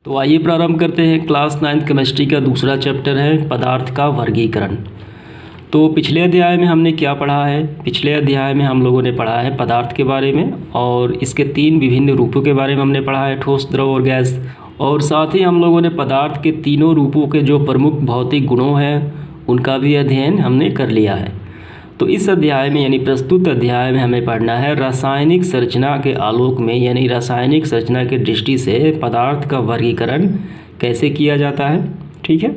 तो आइए प्रारंभ करते हैं। क्लास 9th केमिस्ट्री का दूसरा चैप्टर है पदार्थ का वर्गीकरण। तो पिछले अध्याय में हमने क्या पढ़ा है? पिछले अध्याय में हम लोगों ने पढ़ा है पदार्थ के बारे में और इसके 3 विभिन्न रूपों के बारे में हमने पढ़ा है, ठोस, द्रव और गैस। और साथ ही हम लोगों ने पदार्थ के तीनों रूपों के जो प्रमुख भौतिक गुणों हैं उनका भी अध्ययन हमने कर लिया है। तो इस अध्याय में यानी प्रस्तुत अध्याय में हमें पढ़ना है रासायनिक संरचना के आलोक में यानी रासायनिक संरचना की दृष्टि से पदार्थ का वर्गीकरण कैसे किया जाता है। ठीक है,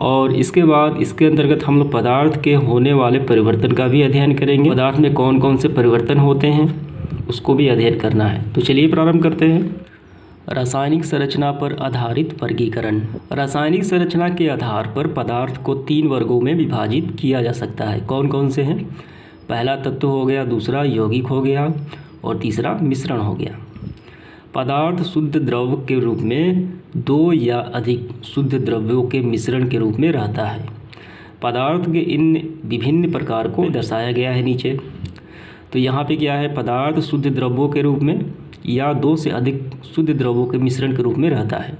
और इसके बाद इसके अंतर्गत हम लोग पदार्थ के होने वाले परिवर्तन का भी अध्ययन करेंगे। पदार्थ में कौन कौन से परिवर्तन होते हैं उसको भी अध्ययन करना है। तो चलिए प्रारंभ करते हैं। रासायनिक संरचना पर आधारित वर्गीकरण। रासायनिक संरचना के आधार पर पदार्थ को 3 वर्गों में विभाजित किया जा सकता है। कौन कौन से हैं? पहला तत्व हो गया, दूसरा यौगिक हो गया और तीसरा मिश्रण हो गया। पदार्थ शुद्ध द्रव के रूप में 2 या अधिक शुद्ध द्रव्यों के मिश्रण के रूप में रहता है। पदार्थ के इन विभिन्न प्रकार को दर्शाया गया है नीचे। तो यहाँ पे क्या है? पदार्थ शुद्ध द्रव्यों के रूप में या 2 से अधिक शुद्ध द्रव्यों के मिश्रण के रूप में रहता है।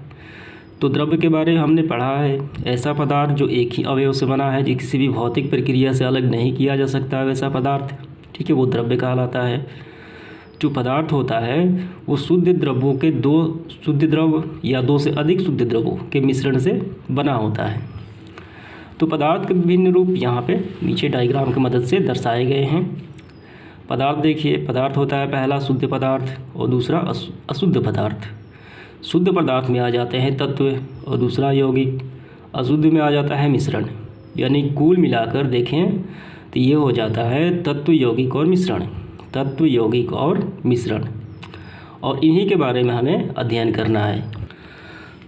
तो द्रव्य के बारे में हमने पढ़ा है, ऐसा पदार्थ जो एक ही अवयव से बना है, जो किसी भी भौतिक प्रक्रिया से अलग नहीं किया जा सकता, वैसा पदार्थ, ठीक है, वो द्रव्य कहलाता है। जो पदार्थ होता है वो शुद्ध द्रव्यों के 2 शुद्ध द्रव या 2 से अधिक शुद्ध द्रव्यों के मिश्रण से बना होता है। तो पदार्थ के विभिन्न रूप यहाँ पे नीचे डायग्राम की मदद से दर्शाए गए हैं। पदार्थ देखिए, पदार्थ होता है पहला शुद्ध पदार्थ और दूसरा अशुद्ध पदार्थ। शुद्ध पदार्थ में आ जाते हैं तत्व और दूसरा यौगिक। अशुद्ध में आ जाता है मिश्रण। यानी कुल मिलाकर देखें तो ये हो जाता है तत्व, यौगिक और मिश्रण। तत्व, यौगिक और मिश्रण, और इन्हीं के बारे में हमें अध्ययन करना है।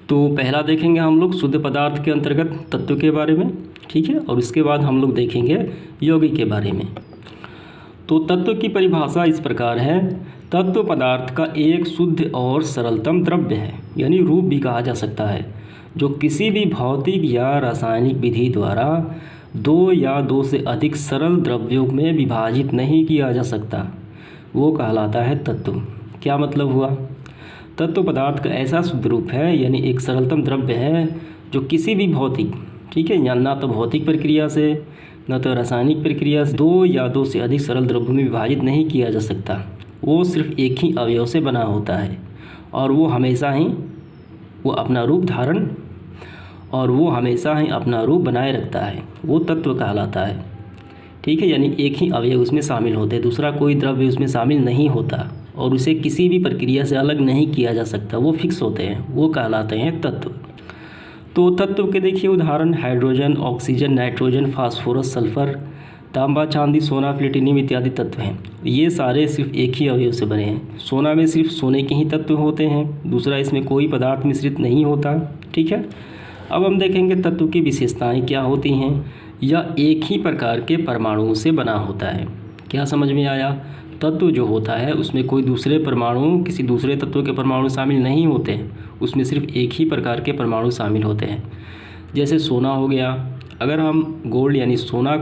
तो पहला देखेंगे हम लोग शुद्ध पदार्थ के अंतर्गत तत्व के बारे में, ठीक है, और इसके बाद हम लोग देखेंगे यौगिक के बारे में। तो तत्व की परिभाषा इस प्रकार है, तत्व पदार्थ का एक शुद्ध और सरलतम द्रव्य है, यानी रूप भी कहा जा सकता है, जो किसी भी भौतिक या रासायनिक विधि द्वारा 2 या 2 से अधिक सरल द्रव्यों में विभाजित नहीं किया जा सकता, वो कहलाता है तत्व। क्या मतलब हुआ? तत्व पदार्थ का ऐसा शुद्ध रूप है, यानी एक सरलतम द्रव्य है जो किसी भी भौतिक, ठीक है, या ना तो भौतिक प्रक्रिया से न तो रासायनिक प्रक्रिया से 2 या 2 से अधिक सरल द्रव्यों में विभाजित नहीं किया जा सकता। वो सिर्फ एक ही अवयव से बना होता है और वो हमेशा ही अपना रूप बनाए रखता है, वो तत्व कहलाता है। ठीक है, यानी एक ही अवयव उसमें शामिल होते हैं, दूसरा कोई द्रव्य उसमें शामिल नहीं होता और उसे किसी भी प्रक्रिया से अलग नहीं किया जा सकता, वो फिक्स होते हैं, वो कहलाते हैं तत्व। तो तत्व के देखिए उदाहरण hydrogen, oxygen, nitrogen, phosphorus, sulphur, तांबा, चांदी, सोना, प्लेटिनियम इत्यादि तत्व हैं। ये सारे सिर्फ एक ही अवयव से बने हैं। सोना में सिर्फ सोने के ही तत्व होते हैं, दूसरा इसमें कोई पदार्थ मिश्रित नहीं होता। ठीक है, अब हम देखेंगे तत्व की विशेषताएं क्या होती हैं। यह एक ही प्रकार के परमाणुओं से बना होता है। क्या समझ में आया? तत्व जो होता है उसमें कोई दूसरे परमाणु, किसी दूसरे तत्व के परमाणु शामिल नहीं होते हैं, उसमें सिर्फ एक ही प्रकार के परमाणु शामिल होते हैं। जैसे सोना हो गया, अगर हम गोल्ड यानी सोना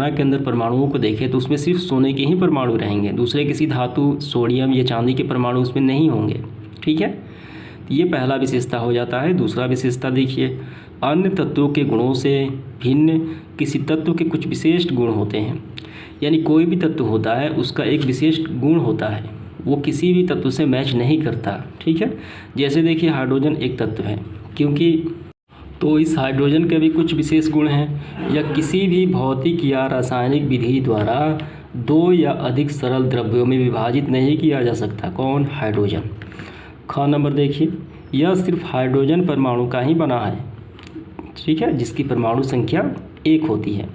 के अंदर परमाणुओं को देखें तो उसमें सिर्फ सोने के ही परमाणु रहेंगे, दूसरे किसी धातु, सोडियम या चांदी के परमाणु उसमें नहीं होंगे। ठीक है, ये पहला विशेषता हो जाता है। दूसरा विशेषता देखिए, अन्य तत्वों के गुणों से भिन्न किसी तत्व के कुछ विशिष्ट गुण होते हैं। यानी कोई भी तत्व होता है उसका एक विशिष्ट गुण होता है, वो किसी भी तत्व से मैच नहीं करता। ठीक है, जैसे देखिए हाइड्रोजन एक तत्व है, क्योंकि तो इस हाइड्रोजन के भी कुछ विशेष गुण हैं। या किसी भी भौतिक या रासायनिक विधि द्वारा 2 या अधिक सरल द्रव्यों में विभाजित नहीं किया जा सकता। कौन? हाइड्रोजन। ख नंबर देखिए, यह सिर्फ हाइड्रोजन परमाणु का ही बना है, ठीक है, जिसकी परमाणु संख्या 1 होती है।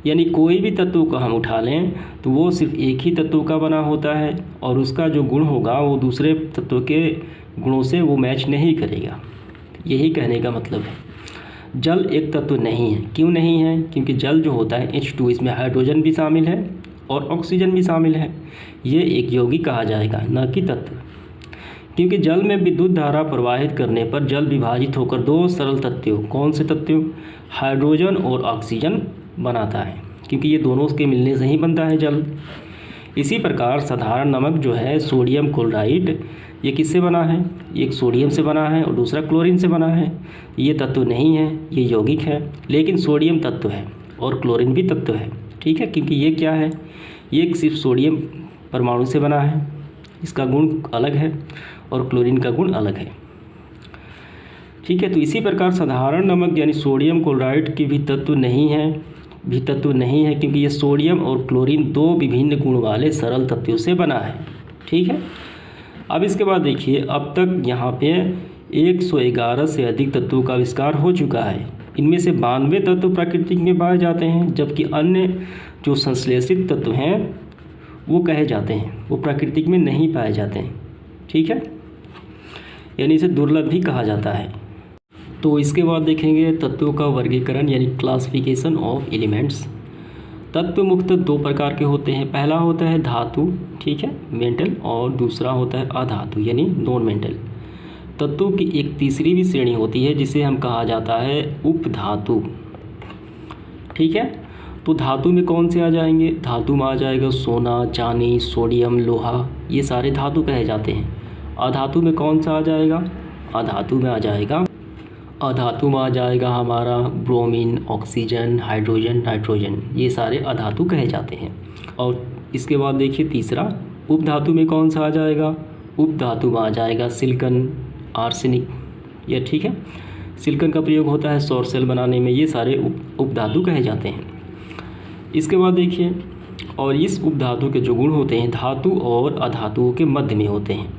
यानी कोई भी तत्व को हम उठा लें तो वो सिर्फ एक ही तत्व का बना होता है और उसका जो गुण होगा वो दूसरे तत्व के गुणों से वो मैच नहीं करेगा। यही कहने का मतलब है। जल एक तत्व नहीं है। क्यों नहीं है? क्योंकि जल जो होता है H2, इसमें हाइड्रोजन भी शामिल है और ऑक्सीजन भी शामिल है। ये एक यौगिक कहा जाएगा, न कि तत्व। क्योंकि जल में विद्युत धारा प्रवाहित करने पर जल विभाजित होकर 2 सरल तत्वों, कौन से तत्वों? हाइड्रोजन और ऑक्सीजन बनाता है, क्योंकि ये दोनों के मिलने से ही बनता है जल। इसी प्रकार साधारण नमक जो है सोडियम क्लोराइड, ये किससे बना है? एक सोडियम से बना है और दूसरा क्लोरीन से बना है। ये तत्व नहीं है, ये यौगिक है, लेकिन सोडियम तत्व है और क्लोरीन भी तत्व है, ठीक है, क्योंकि ये क्या है, ये सिर्फ सोडियम परमाणु से बना है, इसका गुण अलग है और क्लोरीन का गुण अलग है, ठीक है। तो इसी प्रकार साधारण नमक यानी सोडियम क्लोराइड की भी तत्व नहीं है क्योंकि ये सोडियम और क्लोरीन दो विभिन्न गुण वाले सरल तत्वों से बना है, ठीक है। अब इसके बाद देखिए, अब तक यहाँ पे 111 से अधिक तत्वों का आविष्कार हो चुका है। इनमें से 92 तत्व प्राकृतिक में पाए जाते हैं, जबकि अन्य जो संश्लेषित तत्व हैं वो कहे जाते हैं, वो प्राकृतिक में नहीं पाए जाते हैं, ठीक है, यानी इसे दुर्लभ भी कहा जाता है। तो इसके बाद देखेंगे तत्वों का वर्गीकरण यानी क्लासिफिकेशन ऑफ एलिमेंट्स। तत्व मुख्यतः दो प्रकार के होते हैं। पहला होता है धातु, ठीक है, मेंटल, और दूसरा होता है अधातु यानी नॉन मेंटल। तत्वों की एक तीसरी भी श्रेणी होती है जिसे हम कहा जाता है उपधातु, ठीक है। तो धातु में कौन से आ जाएंगे? धातु में आ जाएगा सोना, चांदी, सोडियम, लोहा, ये सारे धातु कहे जाते हैं। अधातु में कौन सा आ जाएगा? अधातु में आ जाएगा हमारा ब्रोमीन, ऑक्सीजन, हाइड्रोजन, नाइट्रोजन, ये सारे अधातु कहे जाते हैं। और इसके बाद देखिए तीसरा, उपधातु में कौन सा आ जाएगा? उपधातु में आ जाएगा सिलिकॉन, आर्सेनिक, ये ठीक है, सिलिकॉन का प्रयोग होता है सौर सेल बनाने में, ये सारे उपधातु कहे जाते हैं। इसके बाद देखिए, और इस उपधातु के जो गुण होते हैं धातु और अधातुओं के मध्य में होते हैं।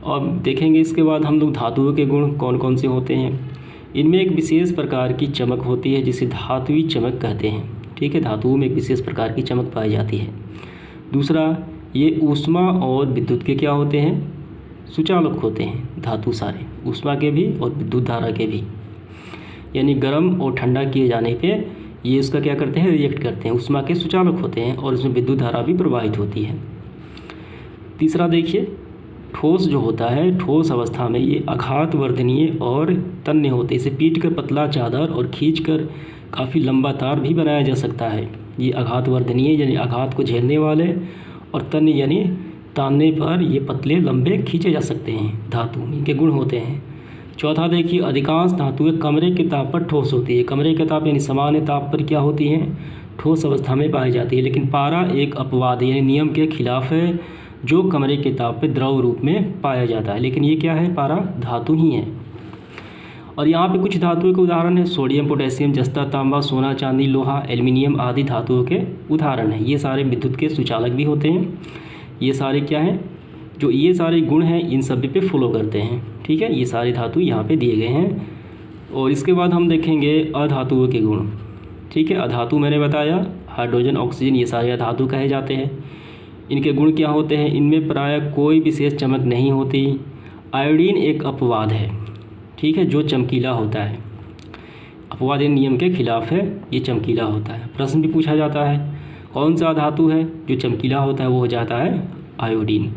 और देखेंगे इसके बाद हम लोग धातुओं के गुण कौन कौन से होते हैं। इनमें एक विशेष प्रकार की चमक होती है जिसे धातुई चमक कहते हैं, ठीक है, धातुओं में एक विशेष प्रकार की चमक पाई जाती है। दूसरा, ये ऊष्मा और विद्युत के क्या होते हैं? सुचालक होते हैं धातु सारे, ऊष्मा के भी और विद्युत धारा के भी, यानी गर्म और ठंडा किए जाने पे ये इसका क्या करते हैं? रिएक्ट करते हैं, ऊष्मा के सुचालक होते हैं और इसमें विद्युत धारा भी प्रवाहित होती है। तीसरा देखिए, ठोस जो होता है, ठोस अवस्था में ये आघात वर्धनीय और तन्य होते हैं। इसे पीट कर पतला चादर और खींचकर काफ़ी लंबा तार भी बनाया जा सकता है। ये आघात वर्धनीय यानी आघात को झेलने वाले, और तन्य यानी तानने पर ये पतले लंबे खींचे जा सकते हैं धातु, इनके गुण होते हैं। चौथा देखिए, अधिकांश धातुएं कमरे के ताप पर ठोस होती है। कमरे के ताप यानी सामान्य ताप पर क्या होती हैं? ठोस अवस्था में पाई जाती है। लेकिन पारा एक अपवाद यानी नियम के खिलाफ है, जो कमरे के ताप पर द्रव रूप में पाया जाता है। लेकिन ये क्या है? पारा धातु ही है। और यहाँ पे कुछ धातुओं के उदाहरण है, सोडियम, पोटेशियम, जस्ता, तांबा, सोना, चांदी, लोहा, एल्युमिनियम आदि धातुओं के उदाहरण हैं। ये सारे विद्युत के सुचालक भी होते हैं। ये सारे क्या हैं? जो ये सारे गुण हैं इन सभी पे फॉलो करते हैं, ठीक है। ये सारे धातु यहाँ पे दिए गए हैं। और इसके बाद हम देखेंगे अधातुओं के गुण, ठीक है। अधातु मैंने बताया, हाइड्रोजन, ऑक्सीजन, ये सारे अधातु कहे जाते हैं। इनके गुण क्या होते हैं? इनमें प्रायः कोई विशेष चमक नहीं होती। आयोडीन एक अपवाद है, ठीक है, जो चमकीला होता है। अपवाद नियम के खिलाफ है, ये चमकीला होता है। प्रश्न भी पूछा जाता है कौन सा धातु है जो चमकीला होता है? वो हो जाता है आयोडीन।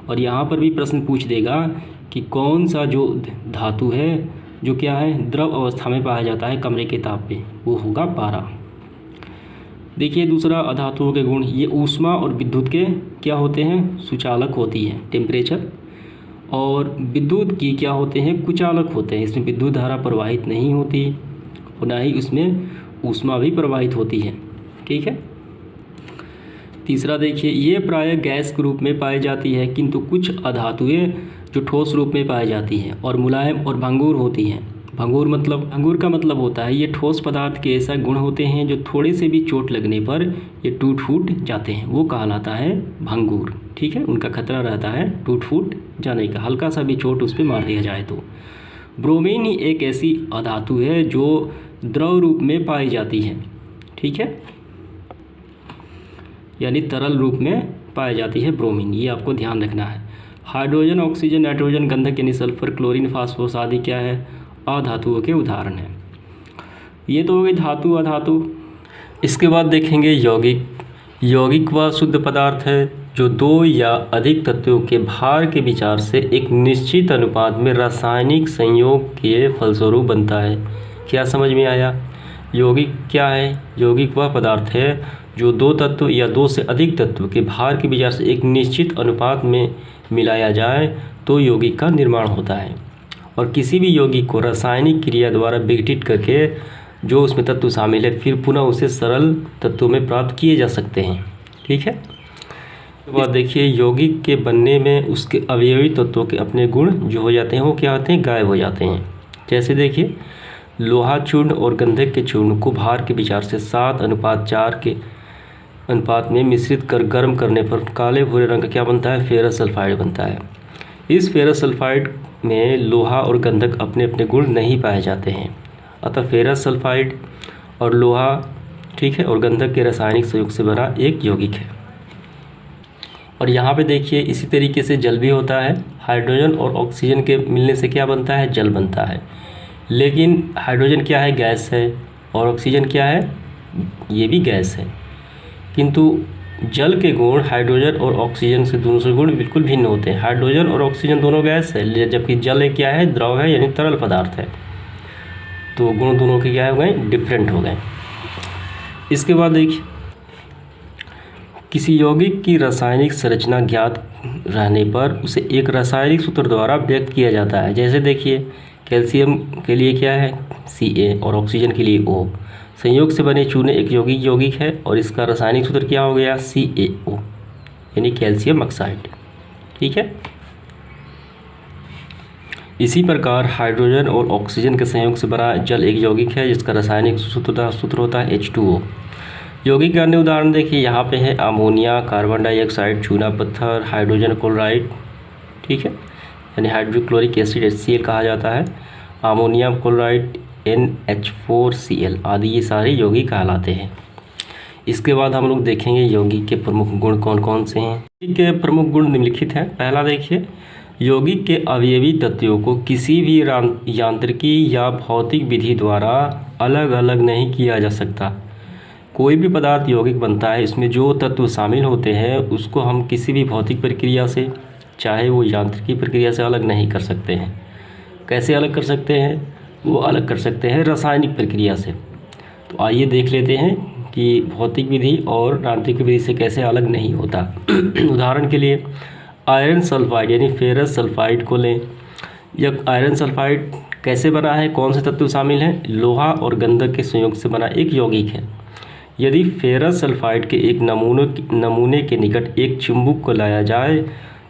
और यहाँ पर भी प्रश्न पूछ देगा कि कौन सा जो धातु है जो क्या है? द्रव अवस्था में पाया जाता है कमरे के ताप पे, वो होगा पारा। देखिए दूसरा अधातुओं के गुण, ये ऊष्मा और विद्युत के क्या होते हैं? सुचालक होती है, टेम्परेचर। और विद्युत की क्या होते हैं? कुचालक होते हैं। इसमें विद्युत धारा प्रवाहित नहीं होती और ना ही उसमें ऊष्मा भी प्रवाहित होती है, ठीक है। तीसरा देखिए, ये प्रायः गैस के रूप में पाई जाती है, किंतु कुछ अधातुएं जो ठोस रूप में पाई जाती हैं और मुलायम और भंगुर होती हैं। भंगुर का मतलब होता है ये ठोस पदार्थ के ऐसा गुण होते हैं जो थोड़े से भी चोट लगने पर ये टूट फूट जाते हैं, वो कहलाता है भंगुर, ठीक है। उनका खतरा रहता है टूट फूट जाने का, हल्का सा भी चोट उस पर मार दिया जाए तो। ब्रोमीन ही एक ऐसी अधातु है जो द्रव रूप में पाई जाती है, ठीक है, यानी तरल रूप में पाई जाती है ब्रोमीन, ये आपको ध्यान रखना है। हाइड्रोजन, ऑक्सीजन, नाइट्रोजन, गंधक यानी सल्फर, क्लोरीन, फास्फोरस आदि क्या है? अधातुओं के उदाहरण हैं। ये तो हो गई धातु अधातु। इसके बाद देखेंगे यौगिक। यौगिक वह शुद्ध पदार्थ है जो दो या अधिक तत्वों के भार के विचार से एक निश्चित अनुपात में रासायनिक संयोग के फलस्वरूप बनता है। क्या समझ में आया? यौगिक क्या है? यौगिक वह पदार्थ है जो दो तत्व या दो से अधिक तत्व के भार के विचार से एक निश्चित अनुपात में मिलाया जाए तो यौगिक का निर्माण होता है। और किसी भी यौगिक को रासायनिक क्रिया द्वारा विघटित करके जो उसमें तत्व शामिल है फिर पुनः उसे सरल तत्वों में प्राप्त किए जा सकते हैं। ठीक है। इसके बाद देखिए यौगिक के बनने में उसके अवयवी तत्वों के अपने गुण जो हो जाते हैं वो क्या होते हैं, गायब हो जाते हैं। जैसे देखिए लोहा चूर्ण और गंधक के चूर्ण को भार के विचार से 7:4 के अनुपात में मिश्रित कर गर्म करने पर काले भूरे रंग का क्या बनता है, फेरस सल्फाइड बनता है। इस फेरस सल्फाइड में लोहा और गंधक अपने अपने गुण नहीं पाए जाते हैं, अतः फेरस सल्फाइड और लोहा ठीक है और गंधक के रासायनिक संयोग से बना एक यौगिक है। और यहाँ पे देखिए इसी तरीके से जल भी होता है। हाइड्रोजन और ऑक्सीजन के मिलने से क्या बनता है, जल बनता है। लेकिन हाइड्रोजन क्या है, गैस है, और ऑक्सीजन क्या है, ये भी गैस है। किंतु जल के गुण हाइड्रोजन और ऑक्सीजन से दोनों से गुण बिल्कुल भिन्न होते हैं। हाइड्रोजन और ऑक्सीजन दोनों गैस है, जबकि जल एक क्या है, द्रव है, यानी तरल पदार्थ है। तो गुण दोनों के क्या हो गए, डिफरेंट हो गए। इसके बाद देखिए किसी यौगिक की रासायनिक संरचना ज्ञात रहने पर उसे एक रासायनिक सूत्र द्वारा व्यक्त किया जाता है। जैसे देखिए कैल्शियम के लिए क्या है, Ca, और ऑक्सीजन के लिए O। संयोग से बने चूने एक यौगिक है और इसका रासायनिक सूत्र क्या हो गया, CaO, यानी कैल्शियम ऑक्साइड। ठीक है। इसी प्रकार हाइड्रोजन और ऑक्सीजन के संयोग से बना जल एक यौगिक है जिसका रासायनिक सूत्र होता है H2O। यौगिक के अन्य उदाहरण देखिए यहाँ पे है अमोनिया, कार्बन डाइऑक्साइड, चूना पत्थर, हाइड्रोजन क्लोराइड, ठीक है, यानी हाइड्रोक्लोरिक एसिड HCl कहा जाता है, अमोनियम क्लोराइड NH4Cl आदि ये सारे यौगिक कहलाते हैं। इसके बाद हम लोग देखेंगे यौगिक के प्रमुख गुण कौन कौन से हैं। यौगिक के प्रमुख गुण निम्नलिखित हैं। पहला देखिए यौगिक के अवयवी तत्वों को किसी भी यांत्रिकी या भौतिक विधि द्वारा अलग अलग नहीं किया जा सकता। कोई भी पदार्थ यौगिक बनता है, इसमें जो तत्व शामिल होते हैं उसको हम किसी भी भौतिक प्रक्रिया से, चाहे वो यांत्रिकी प्रक्रिया से, अलग नहीं कर सकते हैं। कैसे अलग कर सकते हैं, वो अलग कर सकते हैं रासायनिक प्रक्रिया से। तो आइए देख लेते हैं कि भौतिक विधि और यांत्रिक विधि से कैसे अलग नहीं होता। उदाहरण के लिए आयरन सल्फाइड यानी फेरस सल्फाइड को लें। यह आयरन सल्फाइड कैसे बना है, कौन से तत्व शामिल हैं, लोहा और गंधक के संयोग से बना एक यौगिक है। यदि फेरस सल्फाइड के एक नमूने के निकट एक चुंबक को लाया जाए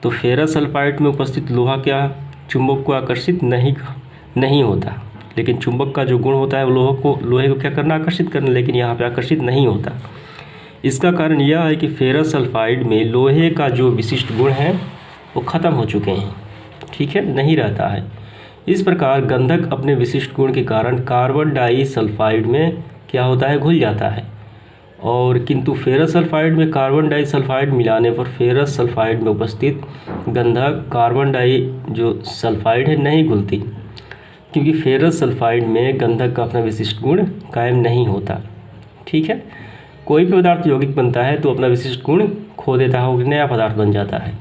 तो फेरस सल्फाइड में उपस्थित लोहा क्या चुंबक को आकर्षित नहीं होता, लेकिन चुंबक का जो गुण होता है वो लोहे को क्या करना, आकर्षित करना, लेकिन यहाँ पे आकर्षित नहीं होता। इसका कारण यह है कि फेरस सल्फाइड में लोहे का जो विशिष्ट गुण है वो ख़त्म हो चुके हैं, ठीक है, नहीं रहता है। इस प्रकार गंधक अपने विशिष्ट गुण के कारण कार्बन डाइसल्फाइड में क्या होता है, घुल जाता है, और किंतु फेरस सल्फाइड में कार्बन डाइसल्फाइड मिलाने पर फेरस सल्फाइड में उपस्थित गंधक कार्बन डाई जो सल्फाइड है नहीं घुलती, क्योंकि फेरस सल्फाइड में गंधक का अपना विशिष्ट गुण कायम नहीं होता। ठीक है। कोई भी पदार्थ यौगिक बनता है तो अपना विशिष्ट गुण खो देता है और नया पदार्थ बन जाता है।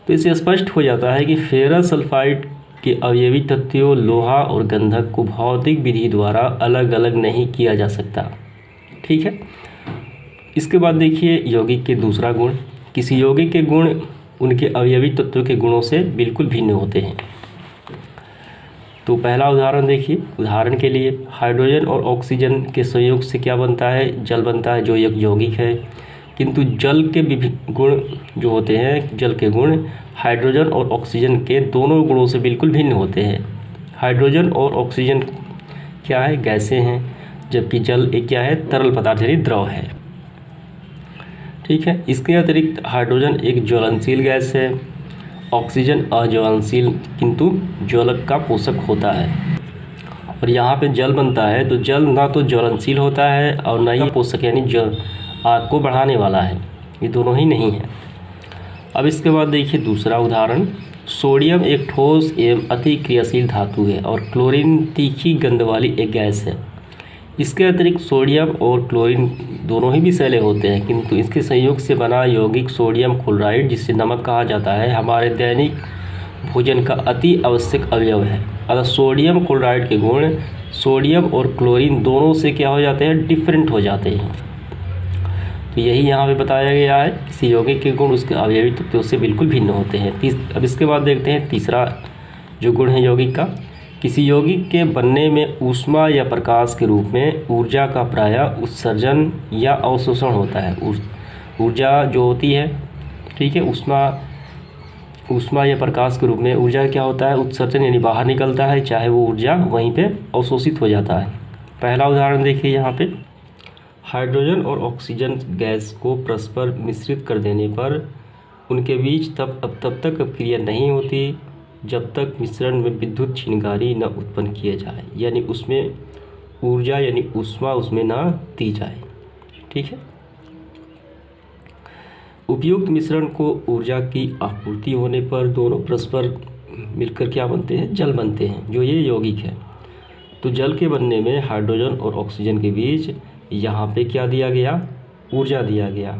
तो इससे स्पष्ट हो जाता है कि फेरस सल्फाइड के अवयवी तत्वों लोहा और गंधक को भौतिक विधि द्वारा अलग अलग नहीं किया जा सकता। ठीक है। इसके बाद देखिए यौगिक के दूसरा गुण। किसी यौगिक के गुण उनके अवयवी तत्वों के गुणों से बिल्कुल भिन्न होते हैं। तो पहला उदाहरण देखिए, उदाहरण के लिए हाइड्रोजन और ऑक्सीजन के संयोग से क्या बनता है, जल बनता है, जो एक यौगिक है। किंतु जल के विभिन्न गुण जो होते हैं, जल के गुण हाइड्रोजन और ऑक्सीजन के दोनों गुणों से बिल्कुल भिन्न होते हैं। हाइड्रोजन और ऑक्सीजन क्या है, गैसें हैं, जबकि जल एक क्या है, तरल पदार्थ यानी द्रव है। ठीक है। इसके अतिरिक्त हाइड्रोजन एक ज्वलनशील गैस है, ऑक्सीजन अज्वलनशील किंतु ज्वलक का पोषक होता है। और यहाँ पे जल बनता है तो जल ना तो ज्वलनशील होता है और ना ही पोषक यानी आग को बढ़ाने वाला है, ये दोनों ही नहीं है। अब इसके बाद देखिए दूसरा उदाहरण। सोडियम एक ठोस एवं अति क्रियाशील धातु है और क्लोरीन तीखी गंध वाली एक गैस है। इसके अतिरिक्त सोडियम और क्लोरीन दोनों ही विषैले होते हैं, किंतु इसके संयोग से बना यौगिक सोडियम क्लोराइड, जिसे नमक कहा जाता है, हमारे दैनिक भोजन का अति आवश्यक अवयव है। अतः सोडियम क्लोराइड के गुण सोडियम और क्लोरीन दोनों से क्या हो जाते हैं, डिफरेंट हो जाते हैं। तो यही यहाँ पे बताया गया है, किसी यौगिक के गुण उसके अवयवी तत्वों से बिल्कुल भिन्न होते हैं। अब इसके बाद देखते हैं तीसरा जो गुण है यौगिक का। किसी यौगिक के बनने में ऊष्मा या प्रकाश के रूप में ऊर्जा का प्रायः उत्सर्जन या अवशोषण होता है। ऊर्जा जो होती है, ठीक है, ऊष्मा या प्रकाश के रूप में ऊर्जा क्या होता है, उत्सर्जन यानी बाहर निकलता है, चाहे वो ऊर्जा वहीं पे अवशोषित हो जाता है। पहला उदाहरण देखिए यहाँ पे, हाइड्रोजन और ऑक्सीजन गैस को परस्पर मिश्रित कर देने पर उनके बीच तब तक क्रिया नहीं होती जब तक मिश्रण में विद्युत चिनगारी न उत्पन्न किया जाए, यानी उसमें ऊर्जा यानी ऊष्मा उसमें ना दी जाए। ठीक है, उपयुक्त मिश्रण को ऊर्जा की आपूर्ति होने पर दोनों परस्पर मिलकर क्या बनते हैं, जल बनते हैं, जो ये यौगिक है। तो जल के बनने में हाइड्रोजन और ऑक्सीजन के बीच यहाँ पे क्या दिया गया, ऊर्जा दिया गया,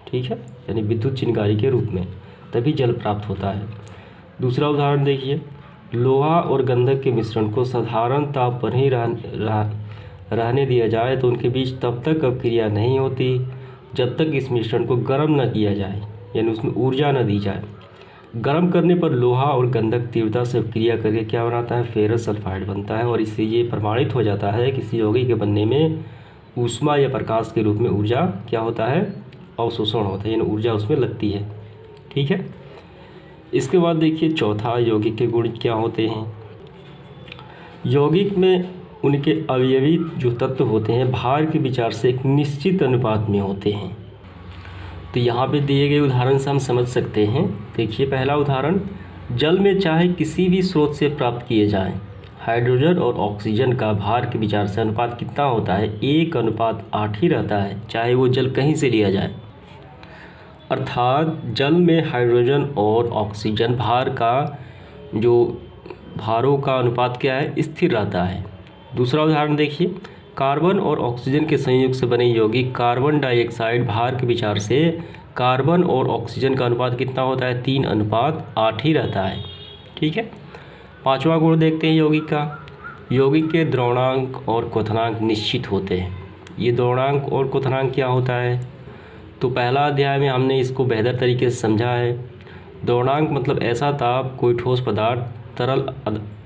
ठीक है, यानी विद्युत चिनगारी के रूप में, तभी जल प्राप्त होता है। दूसरा उदाहरण देखिए, लोहा और गंधक के मिश्रण को साधारण ताप पर ही रहने दिया जाए तो उनके बीच तब तक क्रिया नहीं होती जब तक इस मिश्रण को गर्म न किया जाए, यानी उसमें ऊर्जा न दी जाए। गर्म करने पर लोहा और गंधक तीव्रता से क्रिया करके क्या बनाता है, फेरस सल्फाइड बनता है, और इससे ये प्रमाणित हो जाता है किसी यौगिक के बनने में ऊष्मा या प्रकाश के रूप में ऊर्जा क्या होता है, अवशोषण होता है, यानी ऊर्जा उसमें लगती है। ठीक है, इसके बाद देखिए चौथा, यौगिक के गुण क्या होते हैं। यौगिक में उनके अवयवी जो तत्व होते हैं भार के विचार से एक निश्चित अनुपात में होते हैं। तो यहाँ पे दिए गए उदाहरण से हम समझ सकते हैं। देखिए पहला उदाहरण, जल में चाहे किसी भी स्रोत से प्राप्त किए जाएं, हाइड्रोजन और ऑक्सीजन का भार के विचार से अनुपात कितना होता है, 1:8 ही रहता है, चाहे वो जल कहीं से लिया जाए। अर्थात जल में हाइड्रोजन और ऑक्सीजन भार का जो भारों का अनुपात क्या है, स्थिर रहता है। दूसरा उदाहरण देखिए, कार्बन और ऑक्सीजन के संयोग से बने यौगिक कार्बन डाइऑक्साइड भार के विचार से कार्बन और ऑक्सीजन का अनुपात कितना होता है, 3:8 ही रहता है। ठीक है, पांचवा गुण देखते हैं यौगिक का। यौगिक के द्रवणांक और क्वथनांक निश्चित होते हैं। ये द्रवणांक और क्वथनांक क्या होता है, तो पहला अध्याय में हमने इसको बेहतर तरीके से समझा है। द्रवणांक मतलब ऐसा ताप कोई ठोस पदार्थ तरल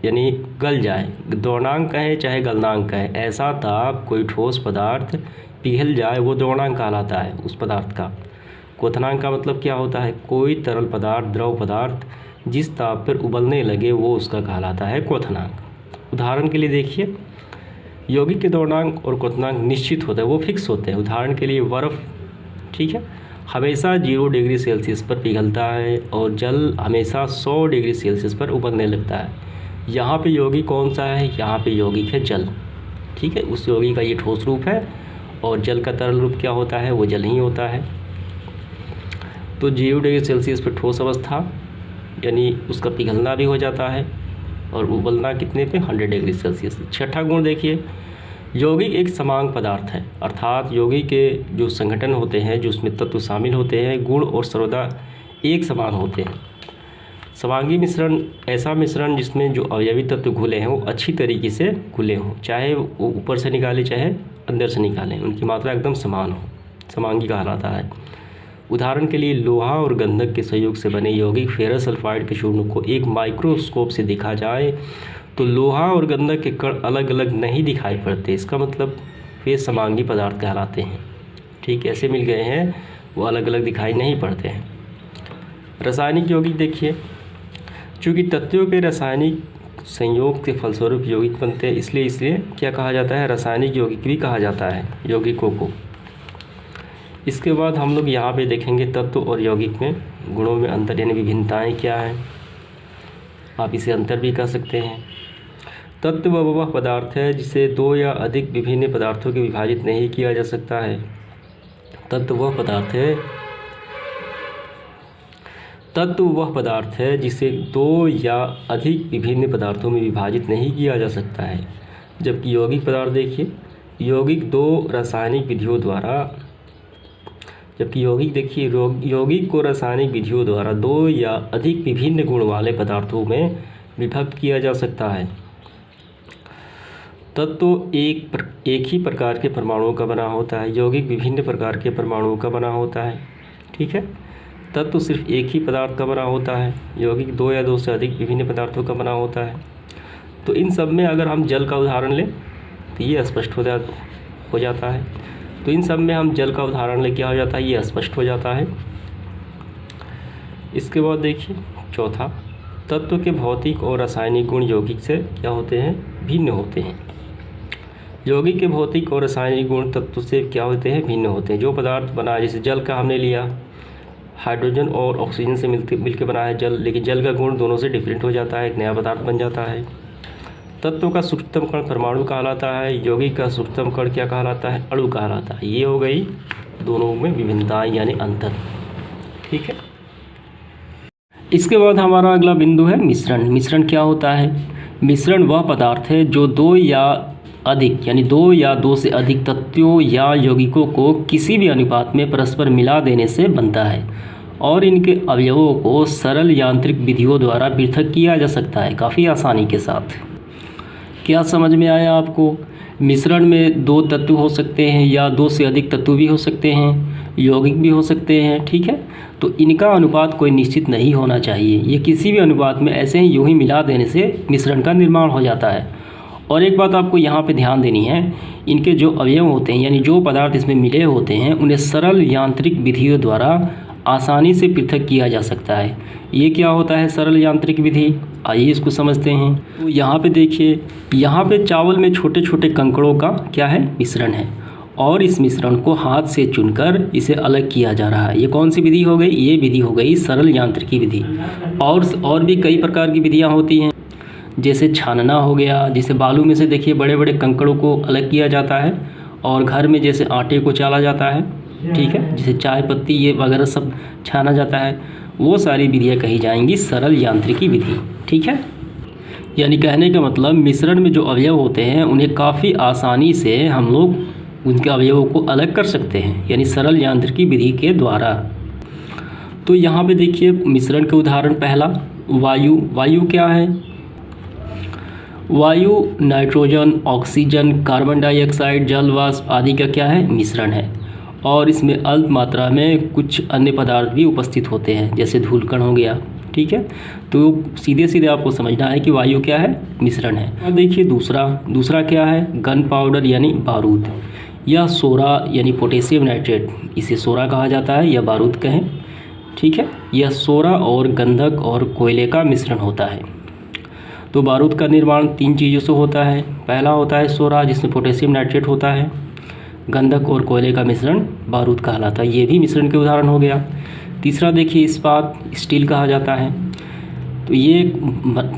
यानी गल जाए, द्रवणांक कहे चाहे गलनांक कहे, ऐसा ताप कोई ठोस पदार्थ पिघल जाए वो द्रवणांक कहलाता है उस पदार्थ का। क्वथनांक का मतलब क्या होता है, कोई तरल पदार्थ द्रव पदार्थ जिस ताप पर उबलने लगे वो उसका कहलाता है क्वथनांक। उदाहरण के लिए देखिए, यौगिक के द्रवणांक और क्वथनांक निश्चित होता है, वो फिक्स होते हैं। उदाहरण के लिए बर्फ़, ठीक है, हमेशा 0 डिग्री सेल्सियस पर पिघलता है और जल हमेशा 100 डिग्री सेल्सियस पर उबलने लगता है। यहाँ पे यौगिक कौन सा है, यहाँ पे यौगिक है जल। ठीक है, उस यौगिक का ये ठोस रूप है और जल का तरल रूप क्या होता है, वो जल ही होता है। तो 0 डिग्री सेल्सियस पर ठोस अवस्था यानी उसका पिघलना भी हो जाता है और उबलना कितने पे, 100 डिग्री सेल्सियस। छठा गुण देखिए, यौगिक एक समांग पदार्थ है, अर्थात यौगिक के जो संगठन होते हैं, जो उसमें तत्व शामिल होते हैं, गुण और सर्वदा एक समान होते हैं। समांगी मिश्रण ऐसा मिश्रण जिसमें जो अवयवी तत्व घुले हैं वो अच्छी तरीके से घुले हों, चाहे वो ऊपर से निकाले चाहे अंदर से निकालें, उनकी मात्रा एकदम समान हो, समांगी कहलाता है। उदाहरण के लिए लोहा और गंधक के सहयोग से बने यौगिक फेरस सल्फाइड के चूर्ण को एक माइक्रोस्कोप से देखा जाए तो लोहा और गंधक के कण अलग अलग नहीं दिखाई पड़ते, इसका मतलब वे समांगी पदार्थ कहलाते हैं। ठीक, ऐसे मिल गए हैं वो अलग अलग दिखाई नहीं पड़ते हैं। रासायनिक यौगिक देखिए, चूँकि तत्वों के रासायनिक संयोग के फलस्वरूप यौगिक बनते हैं, इसलिए क्या कहा जाता है, रासायनिक यौगिक भी कहा जाता है यौगिकों को। इसके बाद हम लोग यहाँ पे देखेंगे तत्व और यौगिक में गुणों में अंतर यानी विभिन्नताएं क्या हैं, आप इसे अंतर भी कह सकते हैं। तत्व वह पदार्थ है जिसे 2 या अधिक विभिन्न पदार्थों के विभाजित नहीं किया जा सकता है। तत्व वह पदार्थ है जिसे 2 या अधिक विभिन्न पदार्थों में विभाजित नहीं किया जा सकता है। जबकि यौगिक पदार्थ देखिए, यौगिक 2 रासायनिक विधियों द्वारा, जबकि यौगिक को रासायनिक विधियों द्वारा 2 या अधिक विभिन्न गुण वाले पदार्थों में विभक्त किया जा सकता है। तत्व एक ही प्रकार के परमाणुओं का बना होता है, यौगिक विभिन्न प्रकार के परमाणुओं का बना होता है। ठीक है, तत्व सिर्फ एक ही पदार्थ का बना होता है, यौगिक दो या दो से अधिक विभिन्न पदार्थों का बना होता है। तो इन सब में अगर हम जल का उदाहरण लें तो ये स्पष्ट हो जाता है। तो इन सब में हम जल का उदाहरण ले, क्या हो जाता है, ये स्पष्ट हो जाता है। इसके बाद देखिए चौथा, तत्व के भौतिक और रासायनिक गुण यौगिक से क्या होते हैं, भिन्न होते हैं। यौगिक के भौतिक और रासायनिक गुण तत्व से क्या होते हैं, भिन्न होते हैं। जो पदार्थ बना, जैसे जल का हमने लिया, हाइड्रोजन और ऑक्सीजन से मिलकर बना है जल, लेकिन जल का गुण दोनों से डिफरेंट हो जाता है, एक नया पदार्थ बन जाता है। तत्व का सूक्ष्मतम कण परमाणु कहलाता है, यौगिक का सूक्ष्मतम कण क्या कहलाता है, अणु कहलाता है। ये हो गई दोनों में विभिन्नताएं यानी अंतर। ठीक है, इसके बाद हमारा अगला बिंदु है मिश्रण। मिश्रण क्या होता है, मिश्रण वह पदार्थ है जो दो या अधिक यानी दो या दो से अधिक तत्वों या यौगिकों को किसी भी अनुपात में परस्पर मिला देने से बनता है और इनके अवयवों को सरल यांत्रिक विधियों द्वारा पृथक किया जा सकता है काफ़ी आसानी के साथ। क्या समझ में आया आपको? मिश्रण में दो तत्व हो सकते हैं या दो से अधिक तत्व भी हो सकते हैं, यौगिक भी हो सकते हैं। ठीक है, तो इनका अनुपात कोई निश्चित नहीं होना चाहिए, ये किसी भी अनुपात में ऐसे ही यूँ ही मिला देने से मिश्रण का निर्माण हो जाता है। और एक बात आपको यहाँ पे ध्यान देनी है, इनके जो अवयव होते हैं यानी जो पदार्थ इसमें मिले होते हैं उन्हें सरल यांत्रिक विधियों द्वारा आसानी से पृथक किया जा सकता है। ये क्या होता है सरल यांत्रिक विधि, आइए इसको समझते हैं। तो यहाँ पे देखिए, यहाँ पे चावल में छोटे छोटे कंकड़ों का क्या है, मिश्रण है और इस मिश्रण को हाथ से चुनकर इसे अलग किया जा रहा है। ये कौन सी विधि हो गई, ये विधि हो गई सरल यांत्रिकी विधि। और भी कई प्रकार की विधियाँ होती हैं, जैसे छानना हो गया, जैसे बालू में से देखिए बड़े बड़े कंकड़ों को अलग किया जाता है, और घर में जैसे आटे को चाला जाता है, ठीक है, जैसे चाय पत्ती ये वगैरह सब छाना जाता है, वो सारी विधियाँ कही जाएंगी सरल यांत्रिकी विधि। ठीक है, यानी कहने का मतलब मिश्रण में जो अवयव होते हैं उन्हें काफ़ी आसानी से हम लोग उनके अवयवों को अलग कर सकते हैं, यानी सरल यांत्रिकी विधि के द्वारा। तो यहाँ पे देखिए मिश्रण के उदाहरण, पहला वायु। वायु क्या है, वायु नाइट्रोजन, ऑक्सीजन, कार्बन डाइऑक्साइड, जल वाष्प आदि का क्या है, मिश्रण है। और इसमें अल्प मात्रा में कुछ अन्य पदार्थ भी उपस्थित होते हैं, जैसे धूलकण हो गया। ठीक है, तो सीधे सीधे आपको समझना है कि वायु क्या है, मिश्रण है। और देखिए दूसरा क्या है, गन पाउडर यानी बारूद, या सोरा यानी पोटेशियम नाइट्रेट, इसे सोरा कहा जाता है या बारूद कहें। ठीक है, यह सोरा और गंधक और कोयले का मिश्रण होता है। तो बारूद का निर्माण तीन चीज़ों से होता है, पहला होता है सोरा जिसमें पोटेशियम नाइट्रेट होता है, गंधक और कोयले का मिश्रण बारूद कहलाता है, ये भी मिश्रण के उदाहरण हो गया। तीसरा देखिए इस्पात, स्टील कहा जाता है, तो ये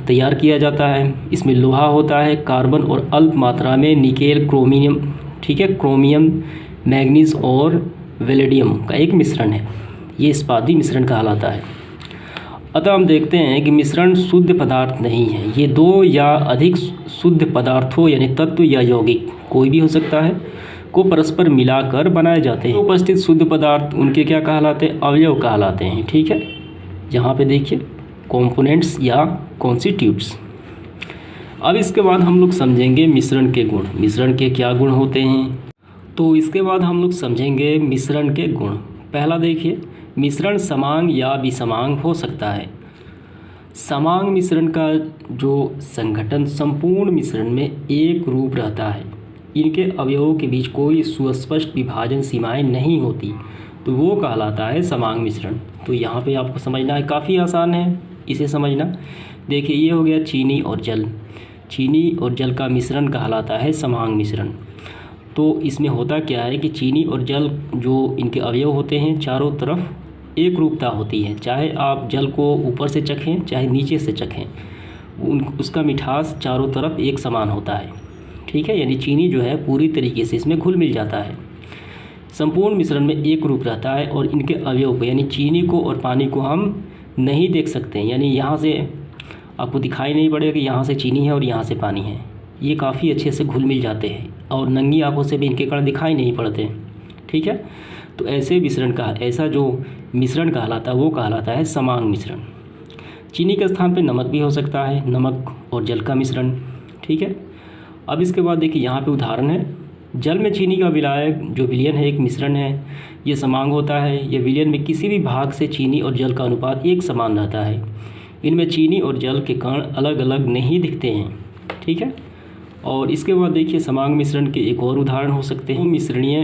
तैयार किया जाता है, इसमें लोहा होता है, कार्बन और अल्प मात्रा में निकेल, क्रोमियम, ठीक है, क्रोमियम, मैग्नीज और वेलेडियम का एक मिश्रण है, ये इस्पाती मिश्रण कहलाता है। अतः हम देखते हैं कि मिश्रण शुद्ध पदार्थ नहीं है, ये दो या अधिक शुद्ध पदार्थों यानी तत्व या यौगिक कोई भी हो सकता है को परस्पर मिलाकर बनाए जाते हैं। उपस्थित शुद्ध पदार्थ उनके क्या कहलाते हैं, अवयव कहलाते हैं। ठीक है, यहाँ पे देखिए कंपोनेंट्स या कॉन्स्टिट्यूट्स। अब इसके बाद हम लोग समझेंगे मिश्रण के गुण, मिश्रण के क्या गुण होते हैं। तो इसके बाद हम लोग समझेंगे मिश्रण के गुण। पहला देखिए, मिश्रण समांग या विसमांग हो सकता है। समांग मिश्रण का जो संगठन संपूर्ण मिश्रण में एक रूप रहता है, इनके अवयवों के बीच कोई सुस्पष्ट विभाजन सीमाएं नहीं होती, तो वो कहलाता है समांग मिश्रण। तो यहाँ पे आपको समझना है, काफ़ी आसान है इसे समझना। देखिए ये हो गया चीनी और जल, चीनी और जल का मिश्रण कहलाता है समांग मिश्रण। तो इसमें होता क्या है कि चीनी और जल जो इनके अवयव होते हैं चारों तरफ एक रूपता होती है, चाहे आप जल को ऊपर से चखें चाहे नीचे से चखें, उसका मिठास चारों तरफ एक समान होता है। ठीक है, यानी चीनी जो है पूरी तरीके से इसमें घुल मिल जाता है, संपूर्ण मिश्रण में एक रूप रहता है। और इनके अवयव को यानी चीनी को और पानी को हम नहीं देख सकते, यानी यहाँ से आपको दिखाई नहीं पड़ेगा कि यहाँ से चीनी है और यहाँ से पानी है, ये काफ़ी अच्छे से घुल मिल जाते हैं और नंगी आंखों से भी इनके कण दिखाई नहीं पड़ते। ठीक है, तो ऐसा जो मिश्रण कहलाता है वो कहलाता है समांग मिश्रण। चीनी के स्थान पे नमक भी हो सकता है, नमक और जल का मिश्रण। ठीक है, अब इसके बाद देखिए यहाँ पे उदाहरण है, जल में चीनी का विलायक जो विलयन है एक मिश्रण है, ये समांग होता है। ये विलयन में किसी भी भाग से चीनी और जल का अनुपात एक समान रहता है। इनमें चीनी और जल के कण अलग अलग नहीं दिखते हैं, ठीक है। और इसके बाद देखिए समांग मिश्रण के एक और उदाहरण हो सकते हैं। मिश्रणीय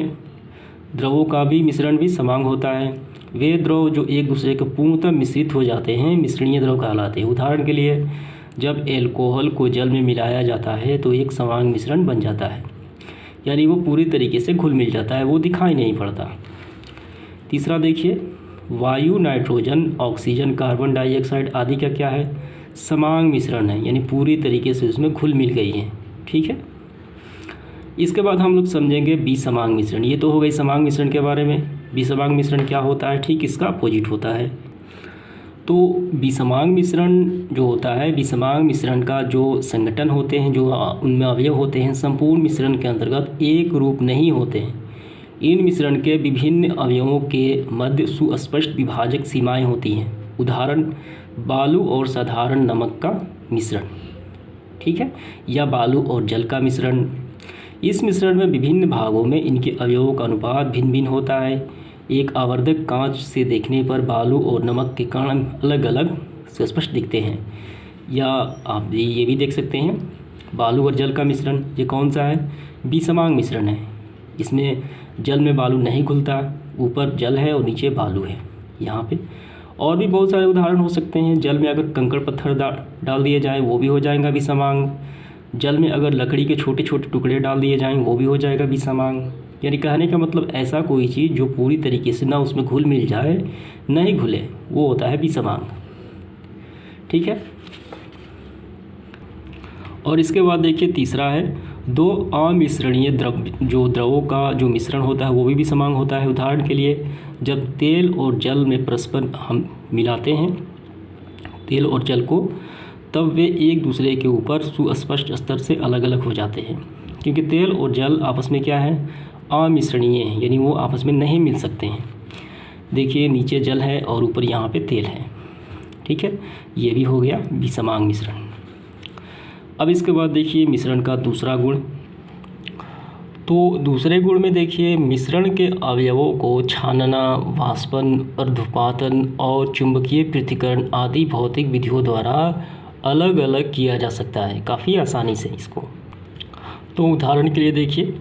द्रवों का भी मिश्रण भी समांग होता है। वे द्रव जो एक दूसरे के पूर्णतः मिश्रित हो जाते हैं मिश्रणीय द्रव कहलाते हैं। उदाहरण के लिए जब एल्कोहल को जल में मिलाया जाता है तो एक समांग मिश्रण बन जाता है, यानी वो पूरी तरीके से घुल मिल जाता है, वो दिखाई नहीं पड़ता। तीसरा देखिए, वायु, नाइट्रोजन, ऑक्सीजन, कार्बन डाइऑक्साइड आदि का क्या है, समांग मिश्रण है, यानी पूरी तरीके से उसमें घुल मिल गई है, ठीक है। इसके बाद हम लोग समझेंगे विसमांग मिश्रण। ये तो हो गई समांग मिश्रण के बारे में। विसमांग मिश्रण क्या होता है, ठीक इसका अपोजिट होता है। तो विसमांग मिश्रण जो होता है, विसमांग मिश्रण का जो संगठन होते हैं, जो उनमें अवयव होते हैं, संपूर्ण मिश्रण के अंतर्गत एक रूप नहीं होते हैं। इन मिश्रण के विभिन्न अवयवों के मध्य सुस्पष्ट विभाजक सीमाएं होती हैं। उदाहरण, बालू और साधारण नमक का मिश्रण, ठीक है, या बालू और जल का मिश्रण। इस मिश्रण में विभिन्न भागों में इनके अवयवों का अनुपात भिन्न भिन्न होता है। एक आवर्धक कांच से देखने पर बालू और नमक के कण अलग अलग स्पष्ट दिखते हैं। या आप ये भी देख सकते हैं, बालू और जल का मिश्रण, ये कौन सा है, विसमांग मिश्रण है। इसमें जल में बालू नहीं घुलता, ऊपर जल है और नीचे बालू है यहाँ पे। और भी बहुत सारे उदाहरण हो सकते हैं। जल में अगर कंकड़ पत्थर डाल दिए जाए वो भी हो जाएगा विसमांग। जल में अगर लकड़ी के छोटे छोटे टुकड़े डाल दिए जाएँ वो भी हो जाएगा विसमांग। यानी कहने का मतलब ऐसा कोई चीज़ जो पूरी तरीके से ना उसमें घुल मिल जाए, नहीं घुले, वो होता है विसमांग, ठीक है। और इसके बाद देखिए तीसरा है, दो अमिश्रणीय द्रवों का जो मिश्रण होता है वो भी विसमांग होता है। उदाहरण के लिए जब तेल और जल में परस्पर हम मिलाते हैं तेल और जल को, तब वे एक दूसरे के ऊपर सुस्पष्ट स्तर से अलग अलग हो जाते हैं, क्योंकि तेल और जल आपस में क्या है, अमिश्रणीय है, यानी वो आपस में नहीं मिल सकते हैं। देखिए नीचे जल है और ऊपर यहाँ पे तेल है, ठीक है, ये भी हो गया विसमांग मिश्रण। अब इसके बाद देखिए मिश्रण का दूसरा गुण। तो दूसरे गुण में देखिए मिश्रण के अवयवों को छानना, वाष्पन, अर्धपातन और चुंबकीय पृथक्करण आदि भौतिक विधियों द्वारा अलग अलग किया जा सकता है काफ़ी आसानी से इसको। तो उदाहरण के लिए देखिए,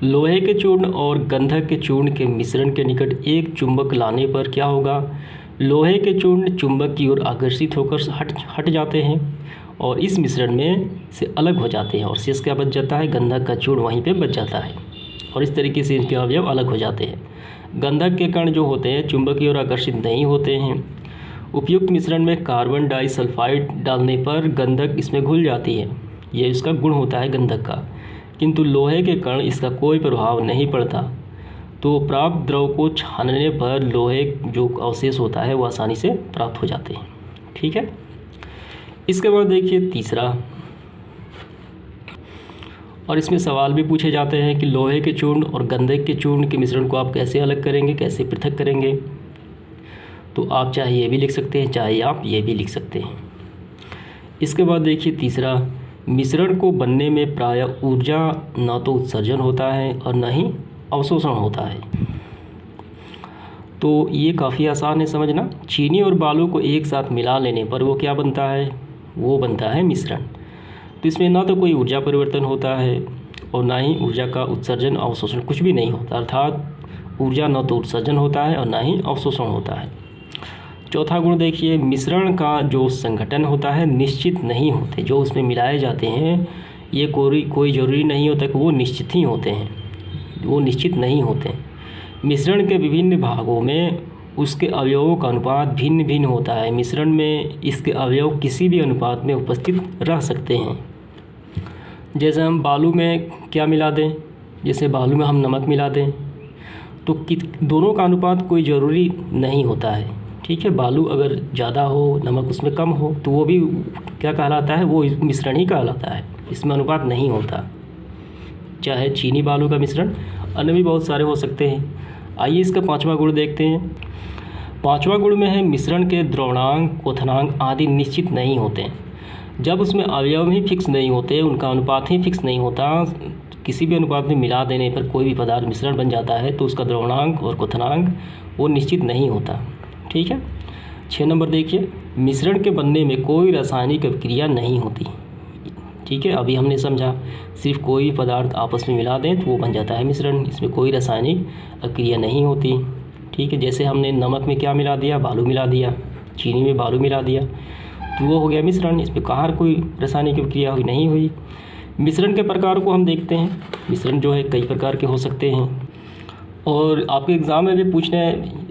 लोहे के चूर्ण और गंधक के चूर्ण के मिश्रण के निकट एक चुंबक लाने पर क्या होगा, लोहे के चूर्ण चुंबक की ओर आकर्षित होकर हट जाते हैं और इस मिश्रण में से अलग हो जाते हैं, और शेष क्या बच जाता है, गंधक का चूर्ण वहीं पे बच जाता है, और इस तरीके से इनके अवयव अलग हो जाते हैं। गंधक के कण जो होते हैं चुंबक की ओर आकर्षित नहीं होते हैं। उपयुक्त मिश्रण में कार्बन डाइसल्फाइड डालने पर गंधक इसमें घुल जाती है, यह इसका गुण होता है गंधक का, किंतु लोहे के कण इसका कोई प्रभाव नहीं पड़ता। तो प्राप्त द्रव को छानने पर लोहे जो अवशेष होता है वो आसानी से प्राप्त हो जाते हैं, ठीक है। इसके बाद देखिए तीसरा, और इसमें सवाल भी पूछे जाते हैं कि लोहे के चूर्ण और गंधक के चूर्ण के मिश्रण को आप कैसे अलग करेंगे, कैसे पृथक करेंगे। तो आप चाहे ये भी लिख सकते हैं, चाहे आप ये भी लिख सकते हैं। इसके बाद देखिए तीसरा, मिश्रण को बनने में प्रायः ऊर्जा न तो उत्सर्जन होता है और न ही अवशोषण होता है। तो ये काफ़ी आसान है समझना। चीनी और बालू को एक साथ मिला लेने पर वो क्या बनता है, वो बनता है मिश्रण। तो इसमें ना तो कोई ऊर्जा परिवर्तन होता है और ना ही ऊर्जा का उत्सर्जन अवशोषण कुछ भी नहीं होता, अर्थात ऊर्जा न तो उत्सर्जन होता है और ना ही अवशोषण होता है। चौथा गुण देखिए, मिश्रण का जो संगठन होता है निश्चित नहीं होते। जो उसमें मिलाए जाते हैं ये कोई ज़रूरी नहीं होता कि वो निश्चित ही होते हैं, वो निश्चित नहीं होते। मिश्रण के विभिन्न भागों में उसके अवयवों का अनुपात भिन्न भिन्न होता है। मिश्रण में इसके अवयव किसी भी अनुपात में उपस्थित रह सकते हैं। जैसे हम बालू में क्या मिला दें, जैसे बालू में हम नमक मिला दें, तो दोनों का अनुपात कोई ज़रूरी नहीं होता है, ठीक है। बालू अगर ज़्यादा हो, नमक उसमें कम हो, तो वो भी क्या कहलाता है, वो मिश्रण ही कहलाता है, इसमें अनुपात नहीं होता। चाहे चीनी बालू का मिश्रण, अन्य भी बहुत सारे हो सकते हैं। आइए इसका पांचवा गुण देखते हैं। पांचवा गुण में है मिश्रण के द्रवणांक, क्वथनांक आदि निश्चित नहीं होते हैं। जब उसमें अवयव ही फिक्स नहीं होते, उनका अनुपात ही फिक्स नहीं होता, किसी भी अनुपात में मिला देने पर कोई भी पदार्थ मिश्रण बन जाता है, तो उसका द्रवणांक और क्वथनांक वो निश्चित नहीं होता। ठीक है। 6 नंबर देखिए, मिश्रण के बनने में कोई रासायनिक अभिक्रिया नहीं होती। ठीक है, अभी हमने समझा सिर्फ कोई पदार्थ आपस में मिला दें तो वो बन जाता है मिश्रण, इसमें कोई रासायनिक अभिक्रिया नहीं होती। ठीक है, जैसे हमने नमक में क्या मिला दिया, बालू मिला दिया, चीनी में बालू मिला दिया, तो वो हो गया मिश्रण, इसमें कहाँ कोई रासायनिक अभिक्रिया हुई नहीं हुई। मिश्रण के प्रकार को हम देखते हैं। मिश्रण जो है कई प्रकार के हो सकते हैं, और आपके एग्ज़ाम में भी पूछने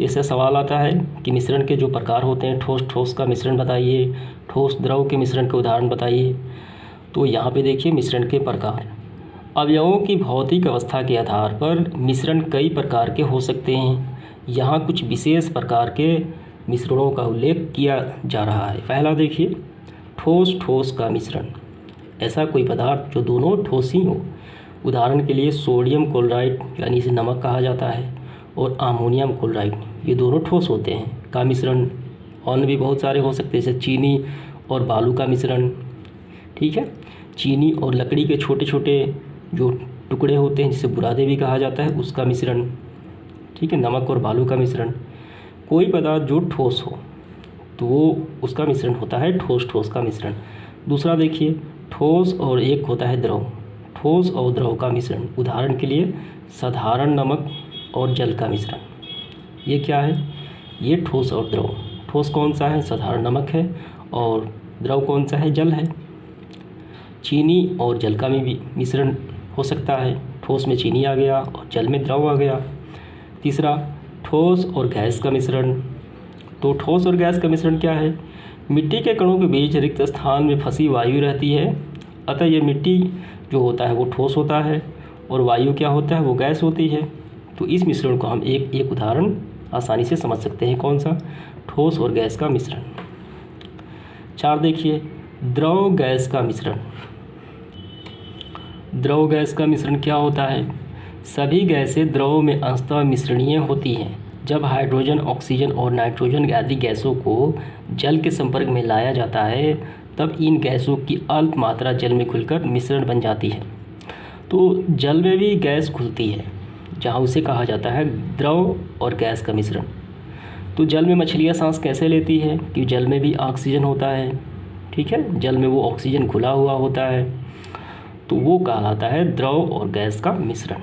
ऐसा सवाल आता है कि मिश्रण के जो प्रकार होते हैं, ठोस का मिश्रण बताइए, ठोस द्रव के मिश्रण के उदाहरण बताइए। तो यहाँ पे देखिए मिश्रण के प्रकार। अवयवों की भौतिक अवस्था के आधार पर मिश्रण कई प्रकार के हो सकते हैं। यहाँ कुछ विशेष प्रकार के मिश्रणों का उल्लेख किया जा रहा है। पहला देखिए, ठोस का मिश्रण। ऐसा कोई पदार्थ जो दोनों ठोस ही हो, उदाहरण के लिए सोडियम क्लोराइड यानी इसे नमक कहा जाता है, और अमोनियम क्लोराइड, ये दोनों ठोस होते हैं, का मिश्रण। और भी बहुत सारे हो सकते हैं, जैसे चीनी और बालू का मिश्रण। ठीक है, चीनी और लकड़ी के छोटे छोटे जो टुकड़े होते हैं, जिसे बुरादे भी कहा जाता है, उसका मिश्रण। ठीक है, नमक और बालू का मिश्रण। कोई पदार्थ जो ठोस हो तो वो उसका मिश्रण होता है ठोस का मिश्रण। दूसरा देखिए, ठोस और एक होता है द्रव। ठोस और द्रव का मिश्रण, उदाहरण के लिए साधारण नमक और जल का मिश्रण। ये क्या है, ये ठोस और द्रव। ठोस कौन सा है, साधारण नमक है, और द्रव कौन सा है, जल है। चीनी और जल का भी मिश्रण हो सकता है, ठोस में चीनी आ गया और जल में द्रव आ गया। तीसरा, ठोस और गैस का मिश्रण। तो ठोस और गैस का मिश्रण क्या है, मिट्टी के कणों के बीच रिक्त स्थान में फंसी वायु रहती है, अतः ये मिट्टी जो होता है वो ठोस होता है, और वायु क्या होता है, वो गैस होती है। तो इस मिश्रण को हम एक उदाहरण आसानी से समझ सकते हैं, कौन सा, ठोस और गैस का मिश्रण। 4 देखिए, द्रव गैस का मिश्रण। द्रव गैस का मिश्रण क्या होता है, सभी गैसें द्रव में अंशतः मिश्रणीय होती हैं। जब हाइड्रोजन, ऑक्सीजन और नाइट्रोजन आदि गैसों को जल के संपर्क में लाया जाता है, तब इन गैसों की अल्प मात्रा जल में घुलकर मिश्रण बन जाती है। तो जल में भी गैस घुलती है, जहाँ उसे कहा जाता है द्रव और गैस का मिश्रण। तो जल में मछलियाँ सांस कैसे लेती है, कि जल में भी ऑक्सीजन होता है। ठीक है, जल में वो ऑक्सीजन घुला हुआ होता है, तो वो कहलाता है द्रव और गैस का मिश्रण।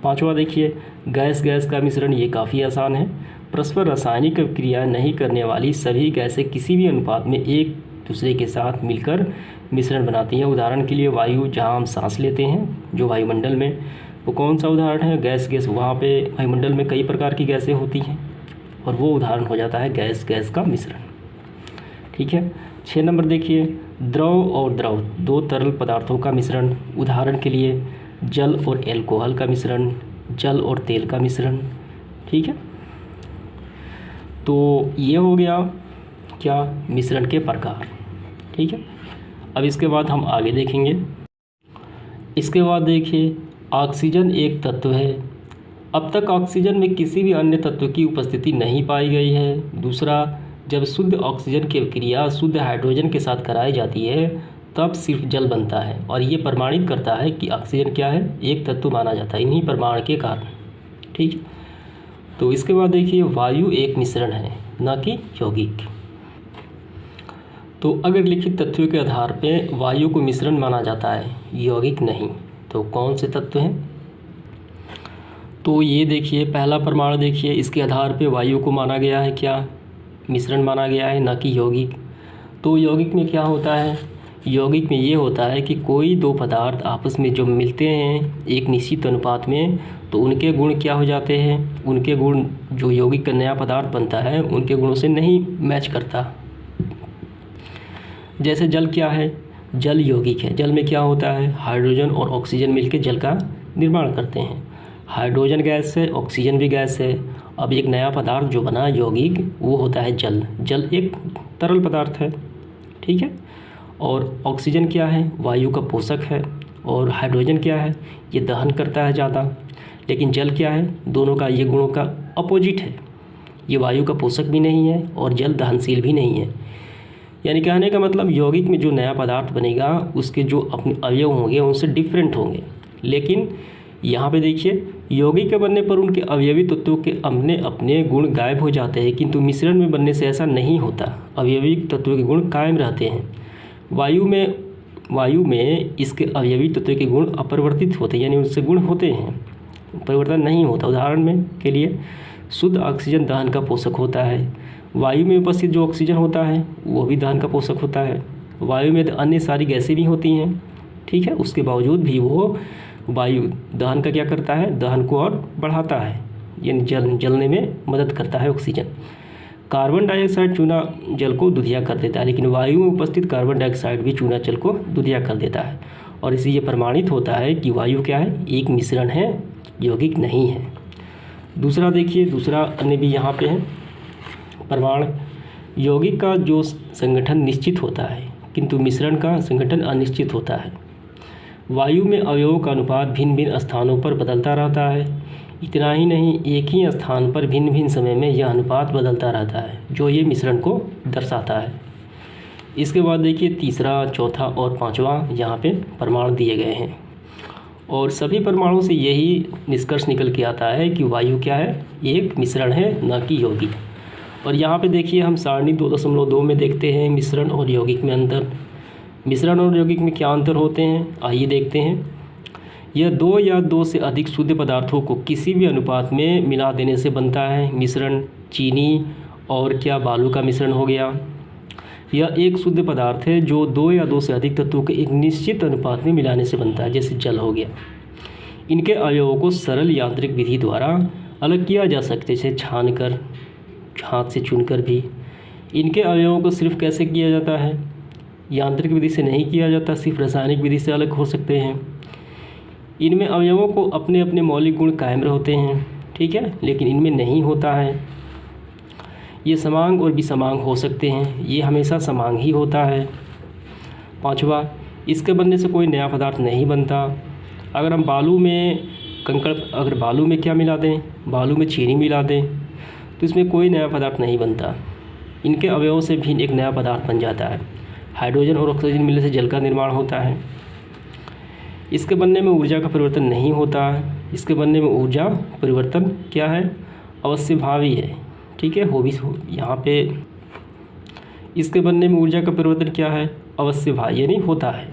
5वां देखिए, गैस का मिश्रण। ये काफ़ी आसान है। परस्पर रासायनिक क्रिया नहीं करने वाली सभी गैसें किसी भी अनुपात में एक दूसरे के साथ मिलकर मिश्रण बनाती हैं। उदाहरण के लिए वायु, जहाँ हम सांस लेते हैं, जो वायुमंडल में, वो कौन सा उदाहरण है, गैस। वहाँ पे वायुमंडल में कई प्रकार की गैसें होती हैं, और वो उदाहरण हो जाता है गैस का मिश्रण। ठीक है। 6 नंबर देखिए, द्रव और द्रव, 2 तरल पदार्थों का मिश्रण। उदाहरण के लिए जल और एल्कोहल का मिश्रण, जल और तेल का मिश्रण। ठीक है, तो ये हो गया क्या, मिश्रण के प्रकार। ठीक है, अब इसके बाद हम आगे देखेंगे। इसके बाद देखिए, ऑक्सीजन एक तत्व है। अब तक ऑक्सीजन में किसी भी अन्य तत्व की उपस्थिति नहीं पाई गई है। दूसरा, जब शुद्ध ऑक्सीजन की क्रिया शुद्ध हाइड्रोजन के साथ कराई जाती है, तब सिर्फ जल बनता है, और ये प्रमाणित करता है कि ऑक्सीजन क्या है, एक तत्व माना जाता है इन्हीं प्रमाण के कारण। ठीक है, तो इसके बाद देखिए, वायु एक मिश्रण है, न कि यौगिक। तो अगर लिखित तथ्यों के आधार पर वायु को मिश्रण माना जाता है, यौगिक नहीं, तो कौन से तत्व हैं? तो ये देखिए, पहला प्रमाण देखिए, इसके आधार पे वायु को माना गया है क्या, मिश्रण माना गया है, ना कि यौगिक। तो यौगिक में क्या होता है, यौगिक में ये होता है कि कोई 2 पदार्थ आपस में जो मिलते हैं एक निश्चित अनुपात में, तो उनके गुण क्या हो जाते हैं, उनके गुण जो यौगिक का नया पदार्थ बनता है उनके गुणों से नहीं मैच करता। जैसे जल क्या है, जल यौगिक है। जल में क्या होता है, हाइड्रोजन और ऑक्सीजन मिलकर जल का निर्माण करते हैं। हाइड्रोजन गैस है, ऑक्सीजन भी गैस है। अब एक नया पदार्थ जो बना यौगिक, वो होता है जल। जल एक तरल पदार्थ है। ठीक है, और ऑक्सीजन क्या है, वायु का पोषक है, और हाइड्रोजन क्या है, ये दहन करता है ज़्यादा। लेकिन जल क्या है, दोनों का ये गुणों का अपोजिट है। ये वायु का पोषक भी नहीं है और जल दहनशील भी नहीं है। यानी कहने का मतलब यौगिक में जो नया पदार्थ बनेगा उसके जो अपने अवयव होंगे उनसे डिफरेंट होंगे। लेकिन यहाँ पे देखिए, यौगिक के बनने पर उनके अवयवी तत्वों के अपने अपने गुण गायब हो जाते हैं, किंतु मिश्रण में बनने से ऐसा नहीं होता। अवयवी तत्वों के गुण कायम रहते हैं। वायु में इसके अवयवी तत्वों के गुण अपरिवर्तित होते हैं, यानी उनसे गुण होते हैं, परिवर्तन नहीं होता। उदाहरण में के लिए शुद्ध ऑक्सीजन दहन का पोषक होता है। वायु में उपस्थित जो ऑक्सीजन होता है वो भी दहन का पोषक होता है। वायु में अन्य सारी गैसें भी होती हैं, ठीक है, उसके बावजूद भी वो वायु दहन का क्या करता है, दहन को और बढ़ाता है, यानी जलने में मदद करता है ऑक्सीजन। कार्बन डाइऑक्साइड चूना जल को दुधिया कर देता है, लेकिन वायु में उपस्थित कार्बन डाइऑक्साइड भी चूना जल को दुधिया कर देता है। और इससे ये प्रमाणित होता है कि वायु क्या है, एक मिश्रण है, यौगिक नहीं है। दूसरा देखिए, दूसरा अन्य भी यहाँ पे है प्रमाण। यौगिक का जो संगठन निश्चित होता है, किंतु मिश्रण का संगठन अनिश्चित होता है। वायु में अवयवों का अनुपात भिन्न भिन्न स्थानों पर बदलता रहता है। इतना ही नहीं, एक ही स्थान पर भिन्न भिन्न समय में यह अनुपात बदलता रहता है, जो ये मिश्रण को दर्शाता है। इसके बाद देखिए, तीसरा, चौथा और पांचवा यहाँ पे प्रमाण दिए गए हैं, और सभी प्रमाणों से यही निष्कर्ष निकल के आता है कि वायु क्या है, एक मिश्रण है, न कि यौगिक। और यहाँ पे देखिए, हम सारणी 2.2 में देखते हैं मिश्रण और यौगिक में अंतर। मिश्रण और यौगिक में क्या अंतर होते हैं, आइए देखते हैं। यह 2 या 2 से अधिक शुद्ध पदार्थों को किसी भी अनुपात में मिला देने से बनता है। मिश्रण चीनी और क्या बालू का मिश्रण हो गया। यह एक शुद्ध पदार्थ है जो 2 या 2 से अधिक तत्वों के एक निश्चित अनुपात में मिलाने से बनता है, जैसे जल हो गया। इनके अवयवों को सरल यांत्रिक विधि द्वारा अलग किया जा सकता है, जैसे छान कर, हाथ से चुनकर भी। इनके अवयवों को सिर्फ कैसे किया जाता है, यांत्रिक विधि से नहीं किया जाता, सिर्फ रासायनिक विधि से अलग हो सकते हैं। इनमें अवयवों को अपने अपने मौलिक गुण कायम होते हैं, ठीक है, लेकिन इनमें नहीं होता है। ये समांग और विसमांग हो सकते हैं, ये हमेशा समांग ही होता है। पांचवा, इसके बनने से कोई नया पदार्थ नहीं बनता। अगर हम बालू में अगर बालू में क्या मिला दें, बालू में चीनी मिला दें, तो इसमें कोई नया पदार्थ नहीं बनता। इनके अवयवों से भी एक नया पदार्थ बन जाता है। हाइड्रोजन और ऑक्सीजन मिलने से जल का निर्माण होता है। इसके बनने में ऊर्जा का परिवर्तन नहीं होता है। इसके बनने में ऊर्जा परिवर्तन क्या है, अवश्यभावी है, ठीक है, हो भी यहाँ पे इसके बनने में ऊर्जा का परिवर्तन क्या है, अवश्यभावी, यानी होता है।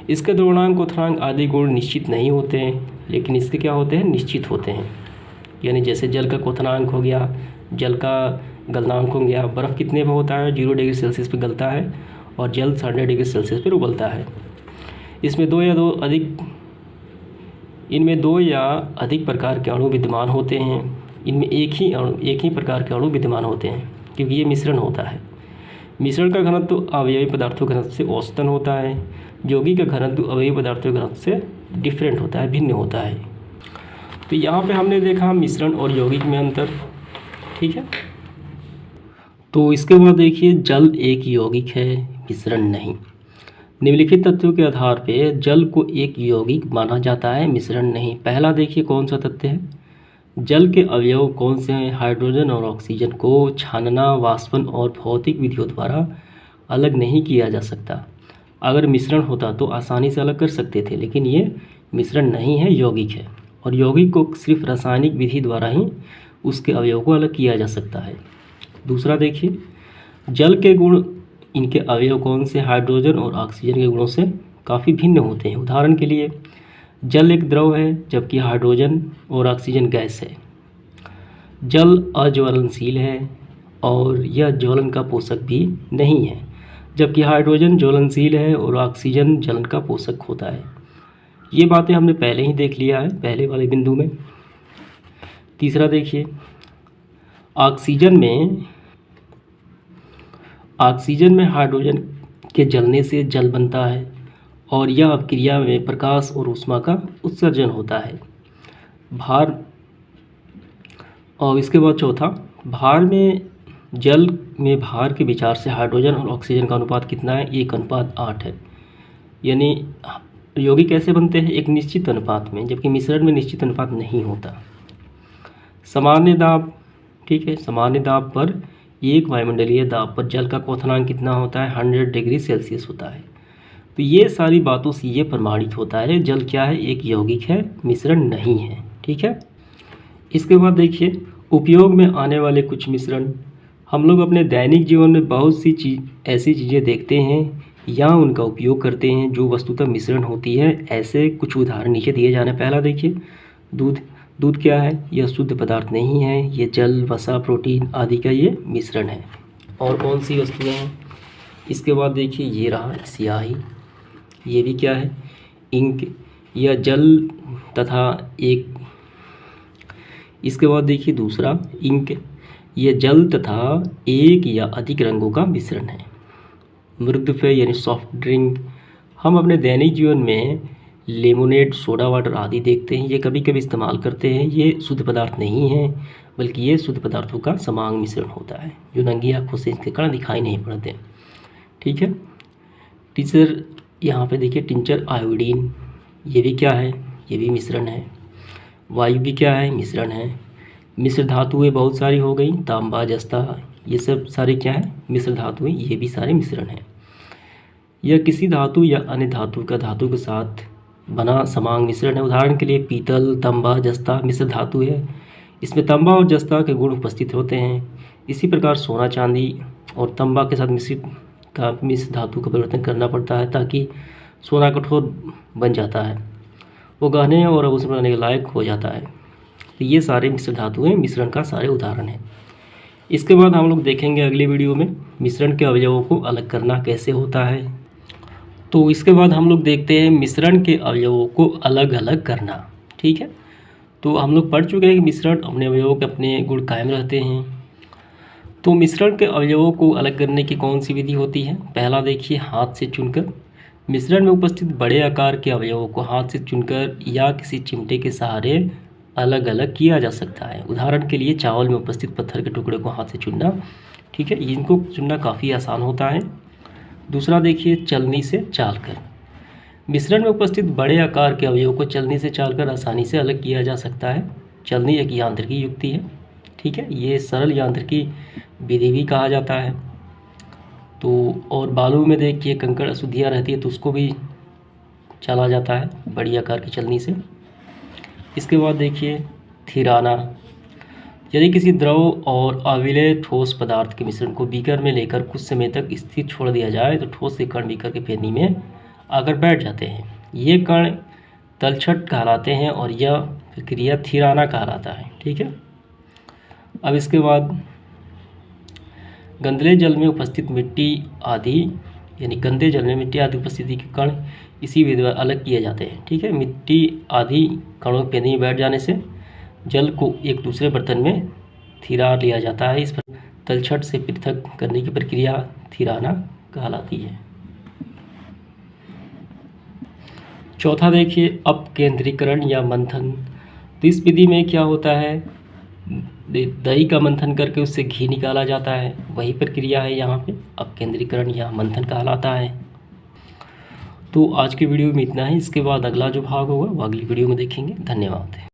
इसके द्रवणांक, क्वथनांक आदि गुण निश्चित नहीं होते हैं, लेकिन इसके क्या होते हैं, निश्चित होते हैं। यानी जैसे जल का क्वथनांक हो गया, जल का गलनांक हो गया। बर्फ़ कितने पे होता है, 0 डिग्री सेल्सियस पे गलता है, और जल 100 डिग्री सेल्सियस पर उबलता है। इनमें दो या अधिक प्रकार के अणु विद्यमान होते हैं। इनमें एक ही प्रकार के अणु विद्यमान होते हैं, क्योंकि ये मिश्रण होता है। मिश्रण का घनत्व अवयवी पदार्थों के घनत्व से औसतन होता है। यौगिक का घनत्व अवयवी पदार्थों के घनत्व से डिफरेंट होता है, भिन्न होता है। तो यहाँ पे हमने देखा मिश्रण और यौगिक में अंतर, ठीक है। तो इसके बाद देखिए, जल एक यौगिक है, मिश्रण नहीं। निम्नलिखित तथ्यों के आधार पे जल को एक यौगिक माना जाता है, मिश्रण नहीं। पहला देखिए कौन सा तथ्य है, जल के अवयव कौन से हैं, हाइड्रोजन और ऑक्सीजन को छानना, वाष्पन और भौतिक विधियों द्वारा अलग नहीं किया जा सकता। अगर मिश्रण होता तो आसानी से अलग कर सकते थे, लेकिन ये मिश्रण नहीं है, यौगिक है। और यौगिक को सिर्फ रासायनिक विधि द्वारा ही उसके अवयव को अलग किया जा सकता है। दूसरा देखिए, जल के गुण, इनके अवयव कौन से, हाइड्रोजन और ऑक्सीजन के गुणों से काफ़ी भिन्न होते हैं। उदाहरण के लिए, जल एक द्रव है, जबकि हाइड्रोजन और ऑक्सीजन गैस है। जल अज्वलनशील है और यह ज्वलन का पोषक भी नहीं है, जबकि हाइड्रोजन ज्वलनशील है और ऑक्सीजन जलन का पोषक होता है। ये बातें हमने पहले ही देख लिया है, पहले वाले बिंदु में। तीसरा देखिए, ऑक्सीजन में हाइड्रोजन के जलने से जल बनता है, और यह अभिक्रिया में प्रकाश और ऊष्मा का उत्सर्जन होता है। भार, और इसके बाद चौथा, जल में भार के विचार से हाइड्रोजन और ऑक्सीजन का अनुपात कितना है, 1:8 है। यानी यौगिक कैसे बनते हैं, एक निश्चित अनुपात में, जबकि मिश्रण में निश्चित अनुपात नहीं होता। सामान्य दाब, ठीक है, सामान्य दाब पर एक वायुमंडलीय दाब पर जल का क्वथनांक कितना होता है, 100 डिग्री सेल्सियस होता है। तो ये सारी बातों से ये प्रमाणित होता है जल क्या है, एक यौगिक है, मिश्रण नहीं है। ठीक है। इसके बाद देखिए उपयोग में आने वाले कुछ मिश्रण। हम लोग अपने दैनिक जीवन में बहुत सी ऐसी चीज़ें देखते हैं या उनका उपयोग करते हैं जो वस्तुतः मिश्रण होती है। ऐसे कुछ उदाहरण नीचे दिए जा रहे हैं। पहला देखिए दूध। दूध क्या है, यह शुद्ध पदार्थ नहीं है, ये जल, वसा, प्रोटीन आदि का ये मिश्रण है। और कौन सी वस्तुएं हैं, इसके बाद देखिए ये रहा स्याही, ये भी क्या है, इंक, यह जल तथा एक। इसके बाद देखिए दूसरा इंक, यह जल तथा एक या अधिक रंगों का मिश्रण है। मृदु पेय यानी सॉफ्ट ड्रिंक, हम अपने दैनिक जीवन में लेमोनेड, सोडा वाटर आदि देखते हैं, ये कभी कभी इस्तेमाल करते हैं। ये शुद्ध पदार्थ नहीं है बल्कि ये शुद्ध पदार्थों का समांग मिश्रण होता है जो नंगी आँखों से इसके कण दिखाई नहीं पड़ते। ठीक है। टीचर यहाँ पे देखिए टिंचर आयोडीन, ये भी क्या है, ये भी मिश्रण है। वायु भी क्या है, मिश्रण है। मिश्र धातुएं बहुत सारी हो गई, तांबा, जस्ता, ये सब सारे क्या है, मिश्र धातुएं, ये भी सारे मिश्रण हैं। यह किसी धातु या अन्य धातु का धातु के साथ बना समांग मिश्रण है। उदाहरण के लिए पीतल, तांबा, जस्ता मिश्र धातु है, इसमें तांबा और जस्ता के गुण उपस्थित होते हैं। इसी प्रकार सोना, चांदी और तांबा के साथ मिश्र धातु का परिवर्तन करना पड़ता है ताकि सोना कठोर बन जाता है, वो गहने और आभूषण बनाने के लायक हो जाता है। तो ये सारे मिश्र धातुएं मिश्रण का सारे उदाहरण हैं। इसके बाद हम लोग देखेंगे अगले वीडियो में मिश्रण के अवयवों को अलग करना कैसे होता है। तो इसके बाद हम लोग देखते हैं मिश्रण के अवयवों को अलग अलग करना। ठीक है। तो हम लोग पढ़ चुके हैं कि मिश्रण अपने अवयवों के अपने गुण कायम रहते हैं। तो मिश्रण के अवयवों को अलग करने की कौन सी विधि होती है। पहला देखिए हाथ से चुनकर। मिश्रण में उपस्थित बड़े आकार के अवयवों को हाथ से चुनकर या किसी चिमटे के सहारे अलग अलग किया जा सकता है। उदाहरण के लिए चावल में उपस्थित पत्थर के टुकड़े को हाथ से चुनना। ठीक है, इनको चुनना काफ़ी आसान होता है। दूसरा देखिए चलनी से चालकर। मिश्रण में उपस्थित बड़े आकार के अवयवों को चलनी से चालकर आसानी से अलग किया जा सकता है। चलनी एक यांत्रिकी युक्ति है। ठीक है, ये सरल यांत्रिकी विधि भी कहा जाता है। तो और बालू में देखिए कंकड़ अशुद्धियाँ रहती है तो उसको भी चला जाता है बड़ी आकार की चलनी से। इसके बाद देखिए थिराना। यदि किसी द्रव और अविलेय ठोस पदार्थ के मिश्रण को बीकर में लेकर कुछ समय तक स्थिर छोड़ दिया जाए तो ठोस के कण बीकर के पेनी में आकर बैठ जाते हैं। ये कण तलछट कहलाते हैं और यह प्रक्रिया थिराना कहलाता है। ठीक है। अब इसके बाद गंदले जल में उपस्थित मिट्टी आदि यानी गंदे जल में मिट्टी आदि उपस्थिति के कण इसी विधि द्वारा अलग किए जाते हैं। ठीक है। मिट्टी आदि कणों के पेनी में बैठ जाने से जल को एक दूसरे बर्तन में थिरा लिया जाता है। इस पर तलछट से पृथक करने की प्रक्रिया थिराना कहलाती है। चौथा देखिए अपकेंद्रीकरण या मंथन। तो इस विधि में क्या होता है, दही का मंथन करके उससे घी निकाला जाता है, वही प्रक्रिया है यहाँ पे अपकेंद्रीकरण या मंथन कहलाता है। तो आज के वीडियो में इतना ही। इसके बाद अगला जो भाग होगा वो अगली वीडियो में देखेंगे। धन्यवाद।